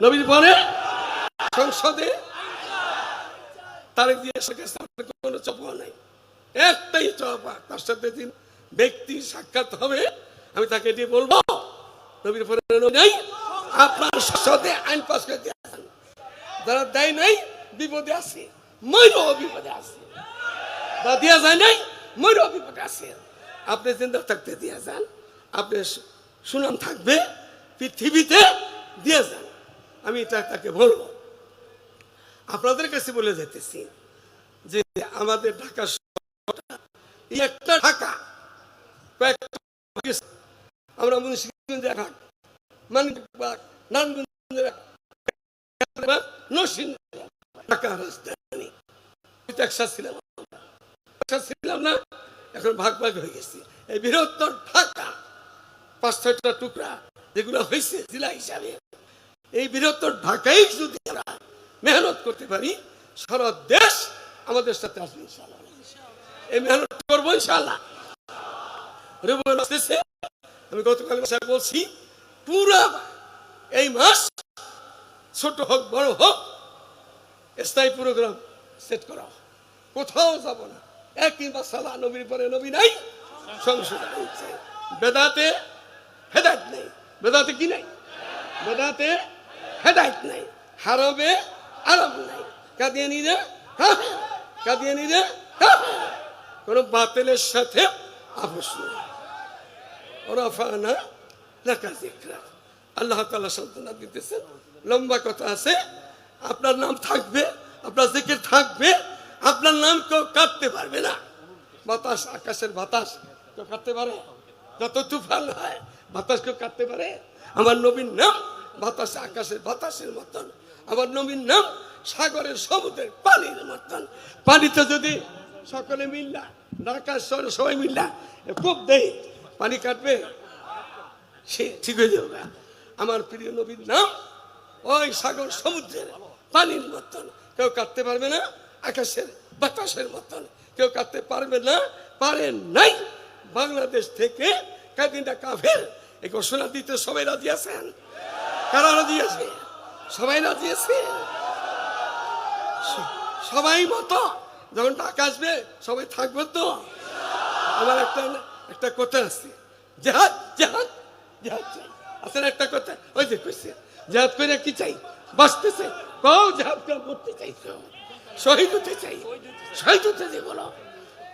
নবীর পরে সংসদে তারেক জিয়া কোনো চাপা নাই, একটাই চাপা, তার সাথে দিন ব্যক্তি সাক্ষাৎ হবে, আমি তাকে দিয়ে বলবো নবীর পরে নাই, আপনার সংসদে আইন পাস করে দিয়েছেন, যারা দেয় নাই বিপদে আছে, ময়ূরও বিপদে আছে, বা দেওয়া যায় নাই ময়ূরও বিপদে আছে। আপনি চিন্তা থাকতে দিয়ে যান, আপনি সুনাম থাকবে পৃথিবীতে, দিয়ে যান। আমি তাকে বলবো, আপনাদের কাছে বলে যেতেছি যে আমাদের ঢাকা একটা ঢাকা আমরা মুন্সিগঞ্জের ঘাট, মানিকবাগ, নারায়ণগঞ্জের ঢাকা রাজধানী ছিলাম না, এখন ভাগ ভাগ হয়ে গেছি। এই বৃহত্তর ঢাকা ৫-৬টা টুকরা যেগুলো হয়েছে জেলা হিসাবে, এই বৃহত্তর ঢাকায় যদি আমরা মেহনত করতে পারি, সারা দেশ আমাদের সাথে আসবে ইনশাআল্লাহ। এই মেহনত করবো ইনশাআল্লাহ। আমি গতকাল বলছি, পুরা এই মাস ছোট হোক বড় হোক স্থায়ী প্রোগ্রাম সেট করা, কোথাও যাব না, একই মাসালা, নবীর পরে নবী নাই, সংশোধন হয়েছে। বেদাতে হেদায়েত নেই, বেদাতে কি নাই, বেদাতে হেদায়েত নাই, হারামে আরাম নাই, কাদিয়ানীরা কাদিয়ানীরা কোন বাতিলের সাথে আপোষ নেই। আল্লাহ তাআলা সান্ত্বনা দিতেছেন। লম্বা কথা আছে, আপনার নাম থাকবে, আপনার জিকির থাকবে, আপনার নাম কেউ কাটতে পারবে না। বাতাস, আকাশের বাতাস কেউ কাটতে পারে? যত তুফান হয় বাতাস কেউ কাটতে পারে? আমার নবীর নাম বাতাস আকাশের বাতাসের মতন, আমার নবীর নাম সাগরের সমুদ্রের পানির মতন। পানিতে যদি সকলে মিল্লা, ঢাকা শহরে সবাই মিল্লা খুব দেয়, পানি কাটবে? সে ঠিক হয়ে যাবে। আমার প্রিয় নবীর নাম ওই সাগর সমুদ্রের পানির মতন, কেউ কাটতে পারবে না। আকাশের বাতাসের মতন কেউ কাটতে পারবে না, পারে নাই। বাংলাদেশ থেকে কাদিনটা কাফের এই ঘোষণা দিতে সবাই রাজি আছেন? কারা রাজি আছে? সবাই রাজি আছে, সবাই মতো যখন টাকা আসবে সবাই থাকবে তো। আমার একটা কথা আছে, জেহাদ জেহাদ জেহাদ চাই, আসলে একটা কথা ওই যে কইছে, জেহাদ করে কি চাই? বাঁচতেছে, কও জেহাদ করে মরতে চাইছো, শহীদ হতে চাই, শহীদ হতে চাই বলো,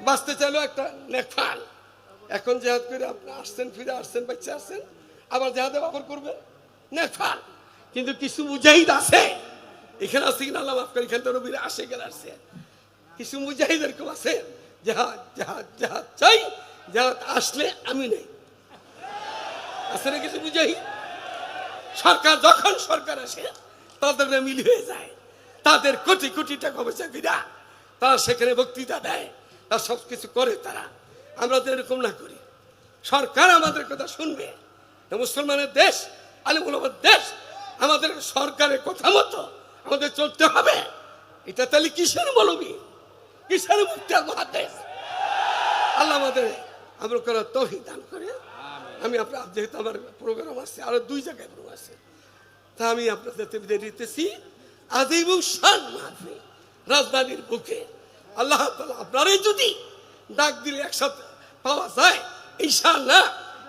বাঁচতে চাইলেও একটা নেফাল। এখন জেহাদ করে আপনি আসছেন, ফিরে আসছেন, বাচ্চা আসছেন, আবার জেহাদে ব্যবহার করবেন, নেফাল। কিন্তু কিছু মুজাহিদ আছে, এখানে আছে কিনা আল্লাহ মাফ করে, এখানে তো নবীর আসে গেলে আসছে, কিছু মুজাহিদ এরকম আছে, জেহাদ জেহাদ জেহাদ চাই, জেহাদ আসলে আমি নেই। আছে না কিছু মুজাহিদ? সরকার যখন সরকার আসে তাদের মিল হয়ে যায়, তাদের কোটি কোটি টাকা পয়সা ফিরা, তারা সেখানে বক্তৃতা দেয়, তারা সব কিছু করে। তারা, আমরা তো এরকম না করি। সরকার আমাদের কথা শুনবে, মুসলমানের দেশ, আলেম ওলামার দেশ, আমাদের সরকারের কথা মতো আমাদের চলতে হবে। এটা তাহলে কিসের মৌলবী, কিসের মুক্তি মহাদেশ? আল্লাহ আমাদের আমরা করার তৌফিক দান করে। আমি আপনার, যেহেতু আমার প্রোগ্রাম আছে, আরো 2 জায়গায় প্রোগ্রাম আছে, তা আমি আপনাদের বিদায় দিতেছি। আদিবু শান মাহফিল রাজধানীর বুকে, আল্লাহ তাআলা আপনারাই যদি ডাক দিলে একসাথে পাওয়া যায় ইনশাআল্লাহ।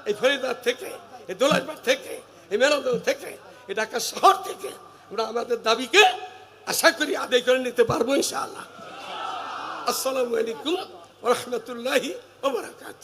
এই ফরিদবাদ থেকে, এই দোলাইরবাগ থেকে, এই মেরাদন থেকে, এই ঢাকা শহর থেকে আমরা আমাদের দাবিকে আশা করি আদায় করে নিতে পারবো ইনশাআল্লাহ। আসসালামু আলাইকুম ওয়া রাহমাতুল্লাহি ওয়া বারাকাতুহু।